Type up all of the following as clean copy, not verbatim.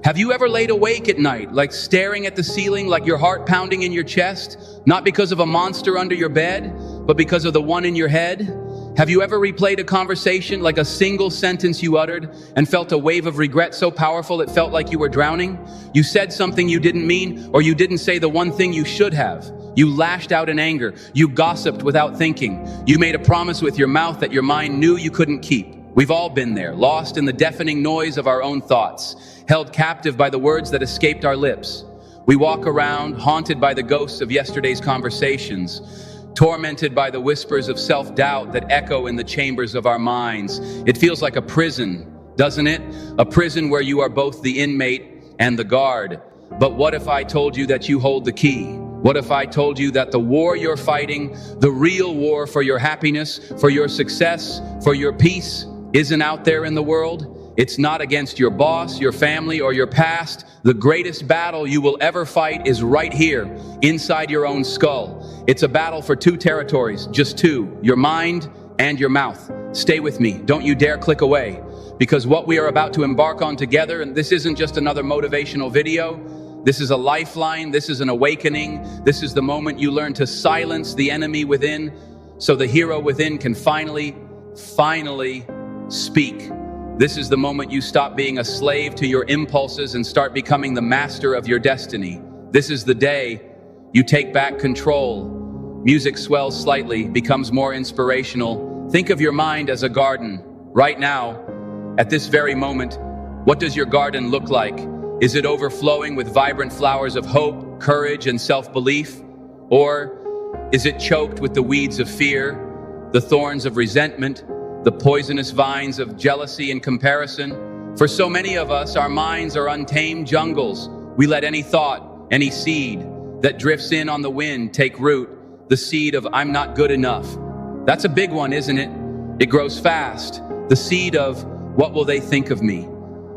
Have you ever laid awake at night, like staring at the ceiling, like your heart pounding in your chest, not because of a monster under your bed, but because of the one in your head? Have you ever replayed a conversation, like a single sentence you uttered, and felt a wave of regret so powerful it felt like you were drowning? You said something you didn't mean, or you didn't say the one thing you should have. You lashed out in anger. You gossiped without thinking. You made a promise with your mouth that your mind knew you couldn't keep. We've all been there, lost in the deafening noise of our own thoughts, held captive by the words that escaped our lips. We walk around, haunted by the ghosts of yesterday's conversations, tormented by the whispers of self-doubt that echo in the chambers of our minds. It feels like a prison, doesn't it? A prison where you are both the inmate and the guard. But what if I told you that you hold the key? What if I told you that the war you're fighting, the real war for your happiness, for your success, for your peace, isn't out there in the world? It's not against your boss, your family, or your past. The greatest battle you will ever fight is right here, inside your own skull. It's a battle for two territories, just two, your mind and your mouth. Stay with me, don't you dare click away, because what we are about to embark on together, and this isn't just another motivational video, this is a lifeline, this is an awakening, this is the moment you learn to silence the enemy within, so the hero within can finally speak. This is the moment you stop being a slave to your impulses and start becoming the master of your destiny. This is the day you take back control. Music swells slightly, becomes more inspirational. Think of your mind as a garden. Right now, at this very moment, what does your garden look like? Is it overflowing with vibrant flowers of hope, courage, and self-belief? Or is it choked with the weeds of fear, the thorns of resentment, the poisonous vines of jealousy and comparison? For so many of us, our minds are untamed jungles. We let any thought, any seed that drifts in on the wind take root, the seed of I'm not good enough. That's a big one, isn't it? It grows fast. The seed of what will they think of me?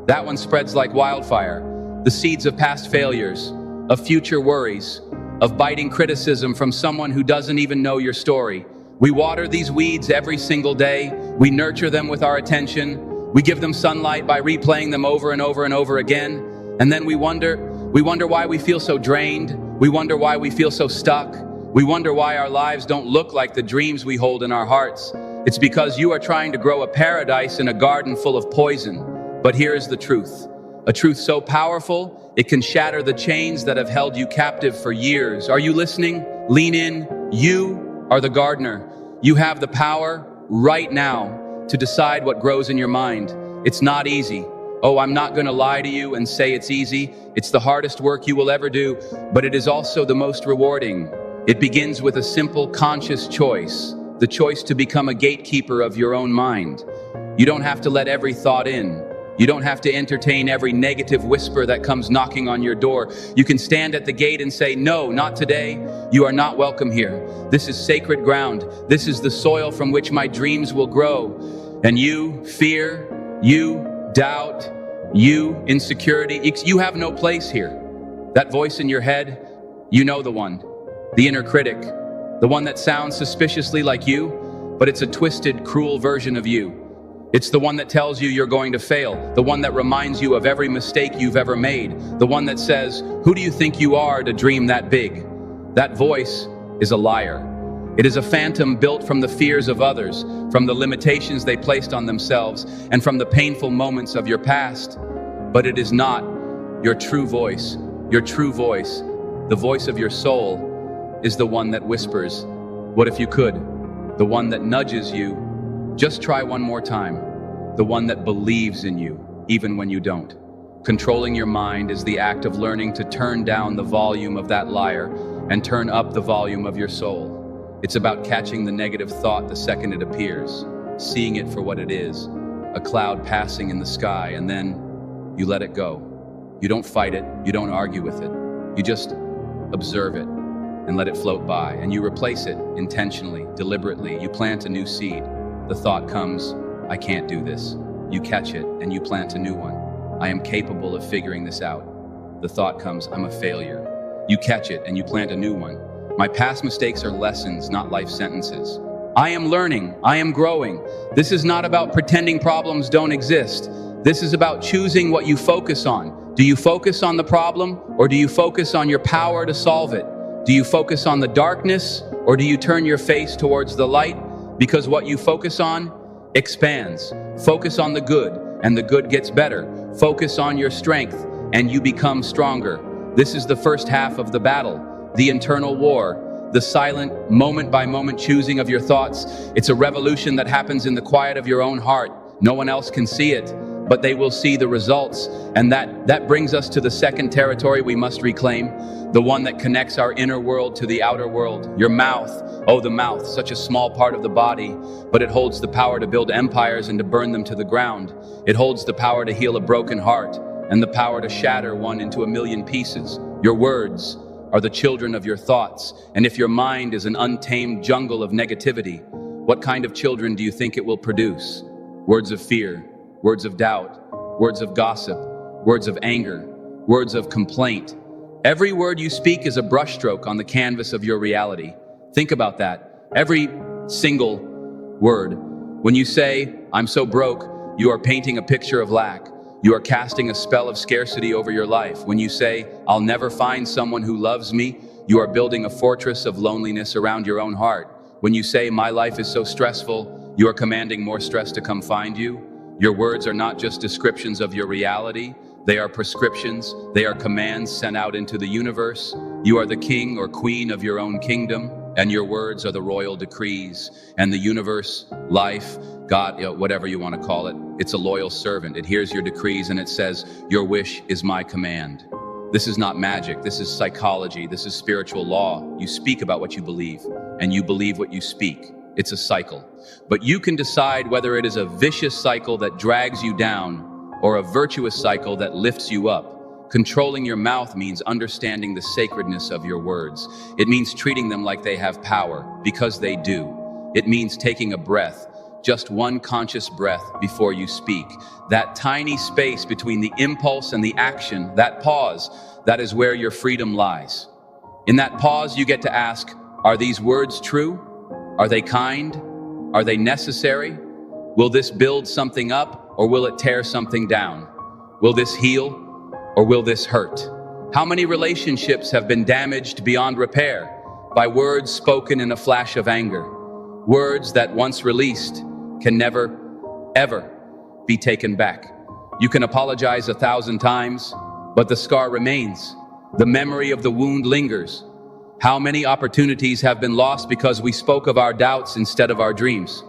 That one spreads like wildfire. The seeds of past failures, of future worries, of biting criticism from someone who doesn't even know your story. We water these weeds every single day. We nurture them with our attention. We give them sunlight by replaying them over and over and over again. And then we wonder why we feel so drained. We wonder why we feel so stuck. We wonder why our lives don't look like the dreams we hold in our hearts. It's because you are trying to grow a paradise in a garden full of poison. But here is the truth. A truth so powerful, it can shatter the chains that have held you captive for years. Are you listening? Lean in. You are the gardener. You have the power right now to decide what grows in your mind. It's not easy. Oh, I'm not going to lie to you and say it's easy. It's the hardest work you will ever do, but it is also the most rewarding. It begins with a simple, conscious choice, the choice to become a gatekeeper of your own mind. You don't have to let every thought in. You don't have to entertain every negative whisper that comes knocking on your door. You can stand at the gate and say, no, not today. You are not welcome here. This is sacred ground. This is the soil from which my dreams will grow. And you, fear, you, doubt, you, insecurity, you have no place here. That voice in your head, you know the one, the inner critic, the one that sounds suspiciously like you, but it's a twisted, cruel version of you. It's the one that tells you you're going to fail, the one that reminds you of every mistake you've ever made, the one that says, who do you think you are to dream that big? That voice is a liar. It is a phantom built from the fears of others, from the limitations they placed on themselves, and from the painful moments of your past. But it is not your true voice. Your true voice, the voice of your soul, is the one that whispers, what if you could? The one that nudges you, just try one more time. The one that believes in you, even when you don't. Controlling your mind is the act of learning to turn down the volume of that liar and turn up the volume of your soul. It's about catching the negative thought the second it appears, seeing it for what it is, a cloud passing in the sky, and then you let it go. You don't fight it, you don't argue with it. You just observe it and let it float by, and you replace it intentionally, deliberately. You plant a new seed. The thought comes, I can't do this. You catch it and you plant a new one. I am capable of figuring this out. The thought comes, I'm a failure. You catch it and you plant a new one. My past mistakes are lessons, not life sentences. I am learning, I am growing. This is not about pretending problems don't exist. This is about choosing what you focus on, Do you focus on the problem, or do you focus on your power to solve it? Do you focus on the darkness, or do you turn your face towards the light? Because what you focus on expands. Focus on the good, and the good gets better. Focus on your strength, and you become stronger. This is the first half of the battle, the internal war, the silent, moment-by-moment choosing of your thoughts. It's a revolution that happens in the quiet of your own heart. No one else can see it, but they will see the results. And that brings us to the second territory we must reclaim, the one that connects our inner world to the outer world. Your mouth. Oh, the mouth, such a small part of the body, but it holds the power to build empires and to burn them to the ground. It holds the power to heal a broken heart and the power to shatter one into a million pieces. Your words are the children of your thoughts, and if your mind is an untamed jungle of negativity, what kind of children do you think it will produce? Words of fear, words of doubt, words of gossip, words of anger, words of complaint. Every word you speak is a brushstroke on the canvas of your reality. Think about that. Every single word. When you say, "I'm so broke," you are painting a picture of lack. You are casting a spell of scarcity over your life. When you say, "I'll never find someone who loves me," you are building a fortress of loneliness around your own heart. When you say, "My life is so stressful," you are commanding more stress to come find you. Your words are not just descriptions of your reality. They are prescriptions. They are commands sent out into the universe. You are the king or queen of your own kingdom, and your words are the royal decrees. And the universe, life, God, whatever you want to call it, it's a loyal servant. It hears your decrees and it says, "Your wish is my command." This is not magic. This is psychology. This is spiritual law. You speak about what you believe, and you believe what you speak. It's a cycle. But you can decide whether it is a vicious cycle that drags you down or a virtuous cycle that lifts you up. Controlling your mouth means understanding the sacredness of your words. It means treating them like they have power, because they do. It means taking a breath, just one conscious breath before you speak. That tiny space between the impulse and the action, that pause, that is where your freedom lies. In that pause, you get to ask, are these words true? Are they kind? Are they necessary? Will this build something up, or will it tear something down? Will this heal, or will this hurt? How many relationships have been damaged beyond repair by words spoken in a flash of anger? Words that once released can never, ever be taken back. You can apologize 1,000 times, but the scar remains. The memory of the wound lingers. How many opportunities have been lost because we spoke of our doubts instead of our dreams?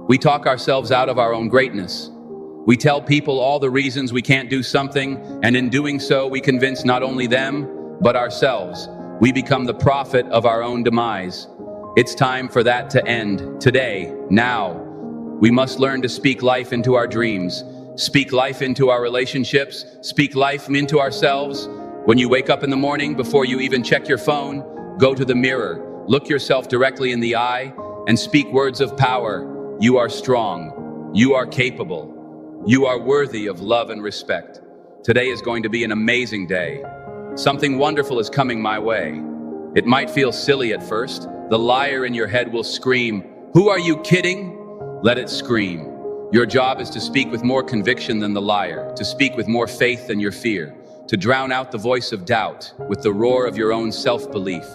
We talk ourselves out of our own greatness. We tell people all the reasons we can't do something, and in doing so, we convince not only them, but ourselves. We become the prophet of our own demise. It's time for that to end, today, now. We must learn to speak life into our dreams, speak life into our relationships, speak life into ourselves. When you wake up in the morning, before you even check your phone, go to the mirror, look yourself directly in the eye, and speak words of power. You are strong. You are capable. You are worthy of love and respect. Today is going to be an amazing day. Something wonderful is coming my way. It might feel silly at first. The liar in your head will scream, "Who are you kidding?" Let it scream. Your job is to speak with more conviction than the liar, to speak with more faith than your fear, to drown out the voice of doubt with the roar of your own self-belief.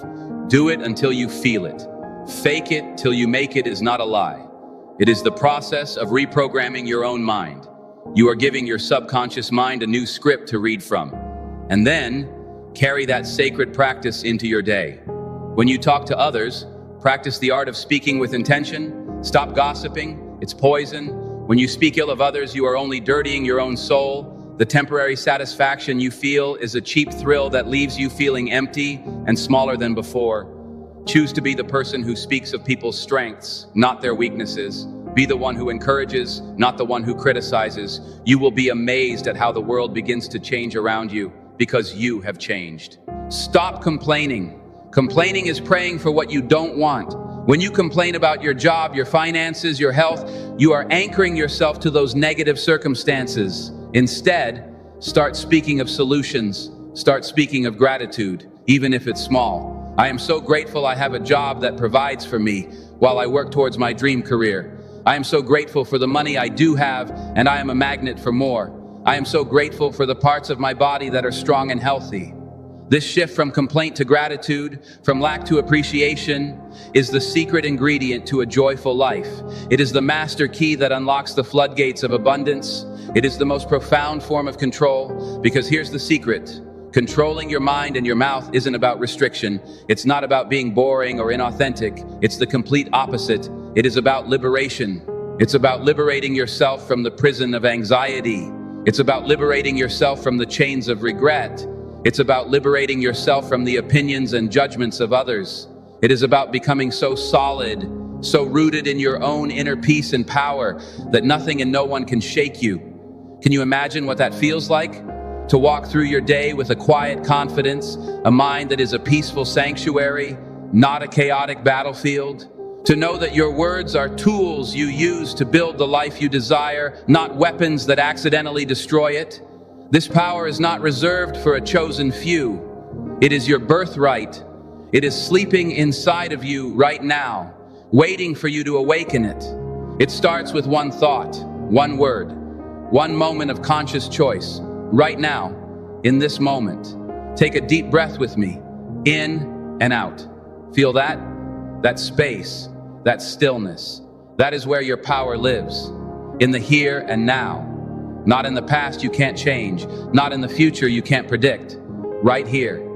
Do it until you feel it. Fake it till you make it is not a lie. It is the process of reprogramming your own mind. You are giving your subconscious mind a new script to read from. And then, carry that sacred practice into your day. When you talk to others, practice the art of speaking with intention. Stop gossiping. It's poison. When you speak ill of others, you are only dirtying your own soul. The temporary satisfaction you feel is a cheap thrill that leaves you feeling empty and smaller than before. Choose to be the person who speaks of people's strengths, not their weaknesses. Be the one who encourages, not the one who criticizes. You will be amazed at how the world begins to change around you because you have changed. Stop complaining. Complaining is praying for what you don't want. When you complain about your job, your finances, your health, you are anchoring yourself to those negative circumstances. Instead, start speaking of solutions. Start speaking of gratitude, even if it's small. I am so grateful I have a job that provides for me while I work towards my dream career. I am so grateful for the money I do have, and I am a magnet for more. I am so grateful for the parts of my body that are strong and healthy. This shift from complaint to gratitude, from lack to appreciation, is the secret ingredient to a joyful life. It is the master key that unlocks the floodgates of abundance. It is the most profound form of control, because here's the secret. Controlling your mind and your mouth isn't about restriction. It's not about being boring or inauthentic. It's the complete opposite. It is about liberation. It's about liberating yourself from the prison of anxiety. It's about liberating yourself from the chains of regret. It's about liberating yourself from the opinions and judgments of others. It is about becoming so solid, so rooted in your own inner peace and power that nothing and no one can shake you. Can you imagine what that feels like? To walk through your day with a quiet confidence, a mind that is a peaceful sanctuary, not a chaotic battlefield. To know that your words are tools you use to build the life you desire, not weapons that accidentally destroy it. This power is not reserved for a chosen few. It is your birthright. It is sleeping inside of you right now, waiting for you to awaken it. It starts with one thought, one word, one moment of conscious choice. Right now, in this moment, take a deep breath with me, in and out. Feel that? That space, that stillness. That is where your power lives, in the here and now. Not in the past you can't change, not in the future you can't predict. Right here,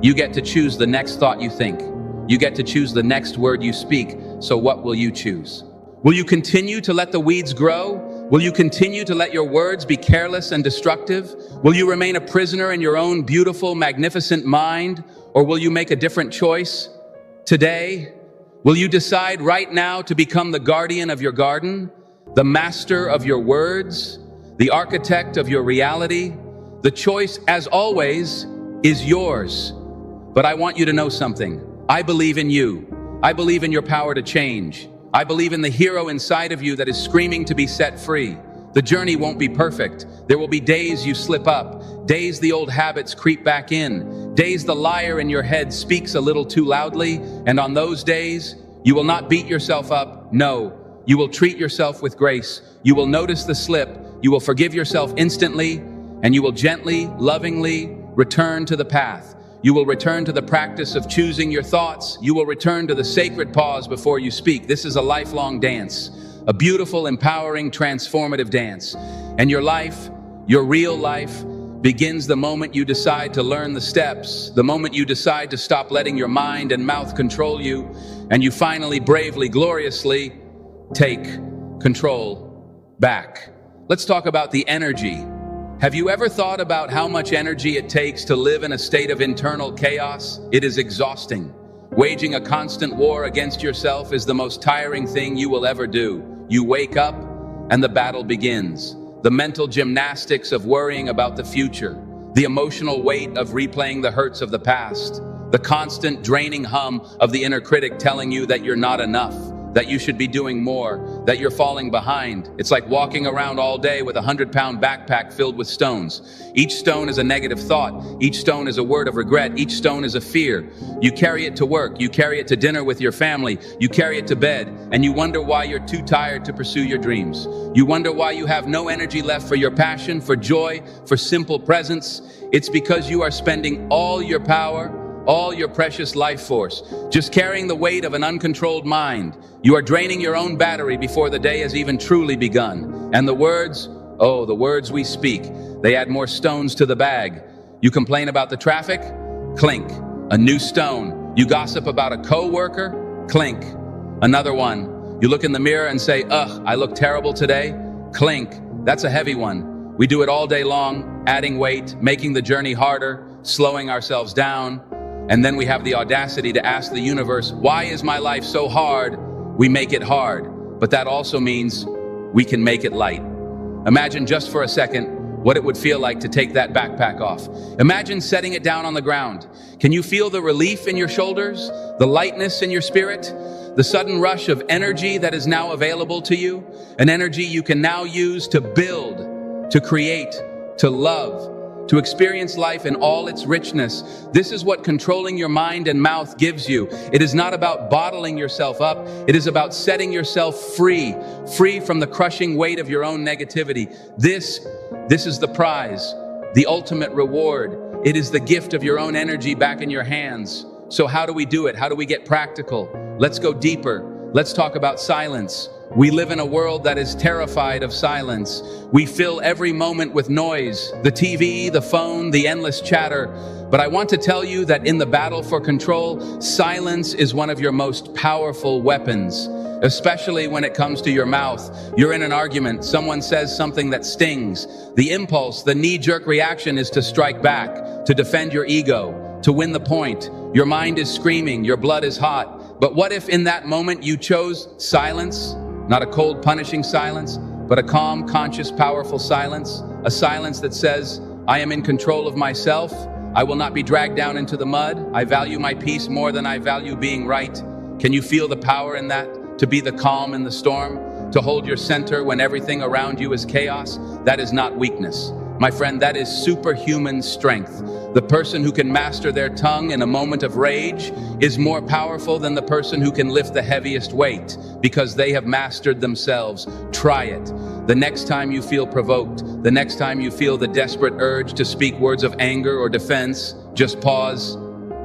you get to choose the next thought you think. You get to choose the next word you speak. So what will you choose? Will you continue to let the weeds grow? Will you continue to let your words be careless and destructive? Will you remain a prisoner in your own beautiful, magnificent mind? Or will you make a different choice today? Will you decide right now to become the guardian of your garden, the master of your words, the architect of your reality? The choice, as always, is yours. But I want you to know something. I believe in you. I believe in your power to change. I believe in the hero inside of you that is screaming to be set free. The journey won't be perfect. There will be days you slip up, days the old habits creep back in, days the liar in your head speaks a little too loudly, and on those days, you will not beat yourself up. No, you will treat yourself with grace. You will notice the slip. You will forgive yourself instantly, and you will gently, lovingly return to the path. You will return to the practice of choosing your thoughts. You will return to the sacred pause before you speak. This is a lifelong dance, a beautiful, empowering, transformative dance. And your life, your real life, begins the moment you decide to learn the steps, the moment you decide to stop letting your mind and mouth control you, and you finally, bravely, gloriously take control back. Let's talk about the energy. Have you ever thought about how much energy it takes to live in a state of internal chaos? It is exhausting. Waging a constant war against yourself is the most tiring thing you will ever do. You wake up and the battle begins. The mental gymnastics of worrying about the future, the emotional weight of replaying the hurts of the past, the constant draining hum of the inner critic telling you that you're not enough, that you should be doing more, that you're falling behind. It's like walking around all day with a 100-pound backpack filled with stones. Each stone is a negative thought. Each stone is a word of regret. Each stone is a fear. You carry it to work. You carry it to dinner with your family. You carry it to bed, and you wonder why you're too tired to pursue your dreams. You wonder why you have no energy left for your passion, for joy, for simple presence. It's because you are spending all your power, all your precious life force, just carrying the weight of an uncontrolled mind. You are draining your own battery before the day has even truly begun. And the words, oh, the words we speak, they add more stones to the bag. You complain about the traffic? Clink, a new stone. You gossip about a co-worker? Clink, another one. You look in the mirror and say, ugh, I look terrible today? Clink, that's a heavy one. We do it all day long, adding weight, making the journey harder, slowing ourselves down. And then we have the audacity to ask the universe, why is my life so hard? We make it hard, but that also means we can make it light. Imagine just for a second what it would feel like to take that backpack off. Imagine setting it down on the ground. Can you feel the relief in your shoulders, the lightness in your spirit, the sudden rush of energy that is now available to you, an energy you can now use to build, to create, to love? to experience life in all its richness. This is what controlling your mind and mouth gives you. It is not about bottling yourself up. It is about setting yourself free from the crushing weight of your own negativity. This is the prize, the ultimate reward. It is the gift of your own energy back in your hands. So how do we do it? How do we get practical? Let's go deeper. Let's talk about silence. We live in a world that is terrified of silence. We fill every moment with noise, the TV, the phone, the endless chatter. But I want to tell you that in the battle for control, silence is one of your most powerful weapons, especially when it comes to your mouth. You're in an argument, someone says something that stings. The impulse, the knee-jerk reaction is to strike back, to defend your ego, to win the point. Your mind is screaming, your blood is hot. But what if in that moment you chose silence? Not a cold, punishing silence, but a calm, conscious, powerful silence. A silence that says, I am in control of myself. I will not be dragged down into the mud. I value my peace more than I value being right. Can you feel the power in that? To be the calm in the storm? To hold your center when everything around you is chaos? That is not weakness. My friend, that is superhuman strength. The person who can master their tongue in a moment of rage is more powerful than the person who can lift the heaviest weight because they have mastered themselves. Try it. The next time you feel provoked, the next time you feel the desperate urge to speak words of anger or defense, just pause,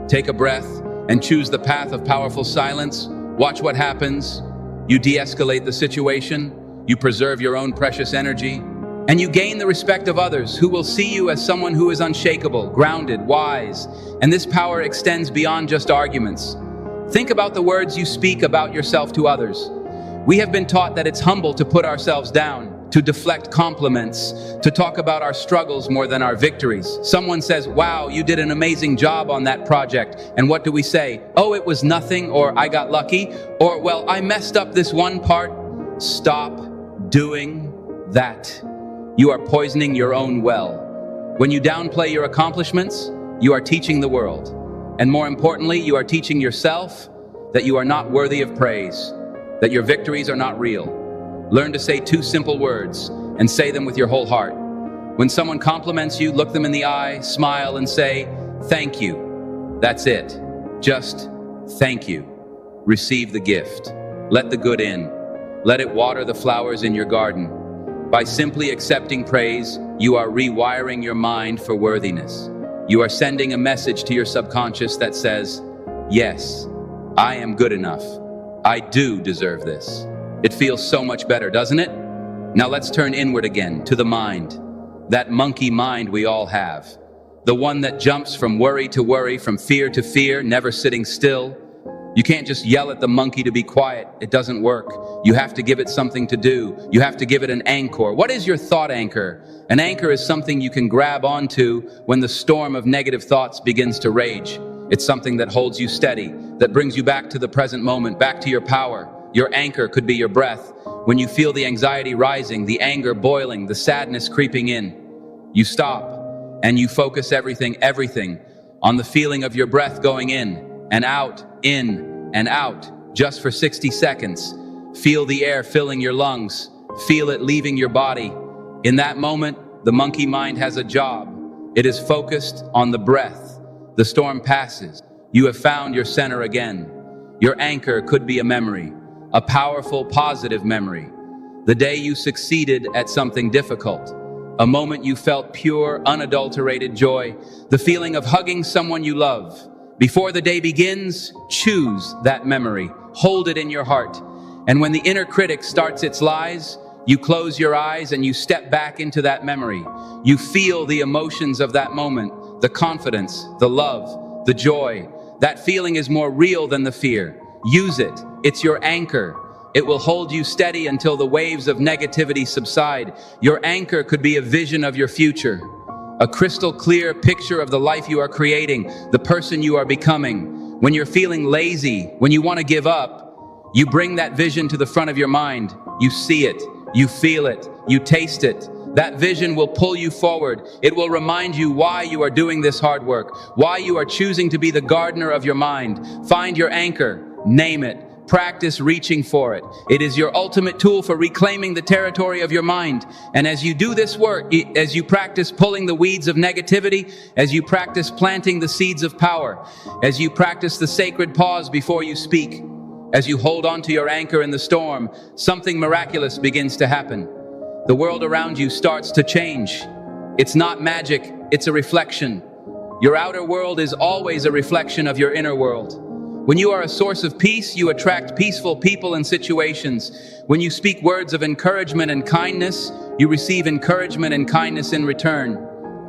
take a breath, and choose the path of powerful silence. Watch what happens. You de-escalate the situation, you preserve your own precious energy, and you gain the respect of others who will see you as someone who is unshakable, grounded, wise. And this power extends beyond just arguments. Think about the words you speak about yourself to others. We have been taught that it's humble to put ourselves down, to deflect compliments, to talk about our struggles more than our victories. Someone says, wow, you did an amazing job on that project. And what do we say? Oh, it was nothing, or I got lucky, or well, I messed up this one part. Stop doing that. You are poisoning your own well. When you downplay your accomplishments, you are teaching the world. And more importantly, you are teaching yourself that you are not worthy of praise, that your victories are not real. Learn to say 2 simple words and say them with your whole heart. When someone compliments you, look them in the eye, smile, and say, thank you. That's it. Just thank you. Receive the gift. Let the good in. Let it water the flowers in your garden. By simply accepting praise, you are rewiring your mind for worthiness. You are sending a message to your subconscious that says, yes, I am good enough. I do deserve this. It feels so much better, doesn't it? Now let's turn inward again, to the mind. That monkey mind we all have. The one that jumps from worry to worry, from fear to fear, never sitting still. You can't just yell at the monkey to be quiet. It doesn't work. You have to give it something to do. You have to give it an anchor. What is your thought anchor? An anchor is something you can grab onto when the storm of negative thoughts begins to rage. It's something that holds you steady, that brings you back to the present moment, back to your power. Your anchor could be your breath. When you feel the anxiety rising, the anger boiling, the sadness creeping in, you stop and you focus everything on the feeling of your breath going in and out, just for 60 seconds. Feel the air filling your lungs. Feel it leaving your body. In that moment, the monkey mind has a job. It is focused on the breath. The storm passes. You have found your center again. Your anchor could be a memory, a powerful, positive memory. The day you succeeded at something difficult. A moment you felt pure, unadulterated joy. The feeling of hugging someone you love. Before the day begins, choose that memory. Hold it in your heart. And when the inner critic starts its lies, you close your eyes and you step back into that memory. You feel the emotions of that moment, the confidence, the love, the joy. That feeling is more real than the fear. Use it. It's your anchor. It will hold you steady until the waves of negativity subside. Your anchor could be a vision of your future. A crystal clear picture of the life you are creating, the person you are becoming. When you're feeling lazy, when you want to give up, you bring that vision to the front of your mind. You see it, you feel it, you taste it. That vision will pull you forward. It will remind you why you are doing this hard work, why you are choosing to be the gardener of your mind. Find your anchor, name it, Practice reaching for it. It is your ultimate tool for reclaiming the territory of your mind. And as you do this work, as you practice pulling the weeds of negativity, as you practice planting the seeds of power, as you practice the sacred pause before you speak, as you hold on to your anchor in the storm, something miraculous begins to happen. The world around you starts to change. It's not magic, it's a reflection. Your outer world is always a reflection of your inner world. When you are a source of peace, you attract peaceful people and situations. When you speak words of encouragement and kindness, you receive encouragement and kindness in return.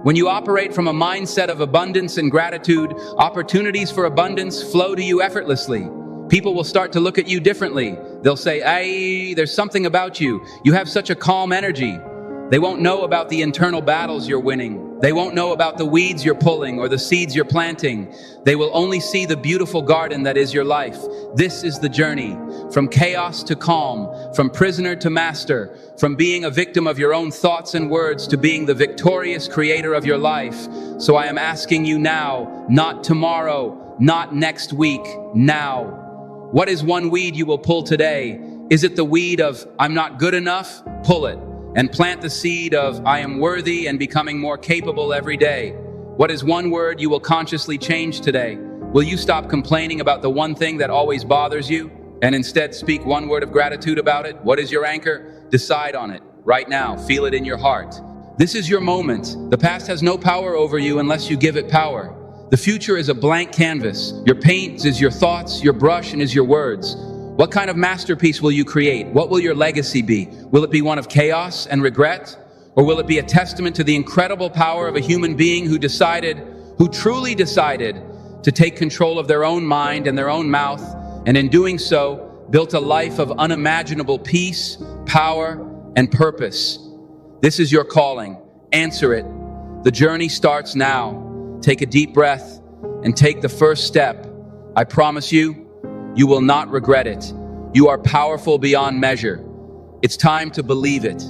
When you operate from a mindset of abundance and gratitude, opportunities for abundance flow to you effortlessly. People will start to look at you differently. They'll say, "Hey, there's something about you. You have such a calm energy." They won't know about the internal battles you're winning. They won't know about the weeds you're pulling or the seeds you're planting. They will only see the beautiful garden that is your life. This is the journey, from chaos to calm, from prisoner to master, from being a victim of your own thoughts and words to being the victorious creator of your life. So I am asking you now, not tomorrow, not next week, now. What is one weed you will pull today? Is it the weed of "I'm not good enough"? Pull it. And plant the seed of "I am worthy" and becoming more capable every day. What is one word you will consciously change today? Will you stop complaining about the one thing that always bothers you and instead speak one word of gratitude about it? What is your anchor? Decide on it right now. Feel it in your heart. This is your moment. The past has no power over you unless you give it power. The future is a blank canvas. Your paint is your thoughts, your brush is your words. What kind of masterpiece will you create? What will your legacy be? Will it be one of chaos and regret? Or will it be a testament to the incredible power of a human being who truly decided to take control of their own mind and their own mouth, and in doing so, built a life of unimaginable peace, power, and purpose? This is your calling. Answer it. The journey starts now. Take a deep breath and take the first step. I promise you, you will not regret it. You are powerful beyond measure. It's time to believe it.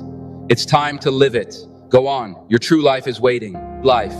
It's time to live it. Go on. Your true life is waiting. Life.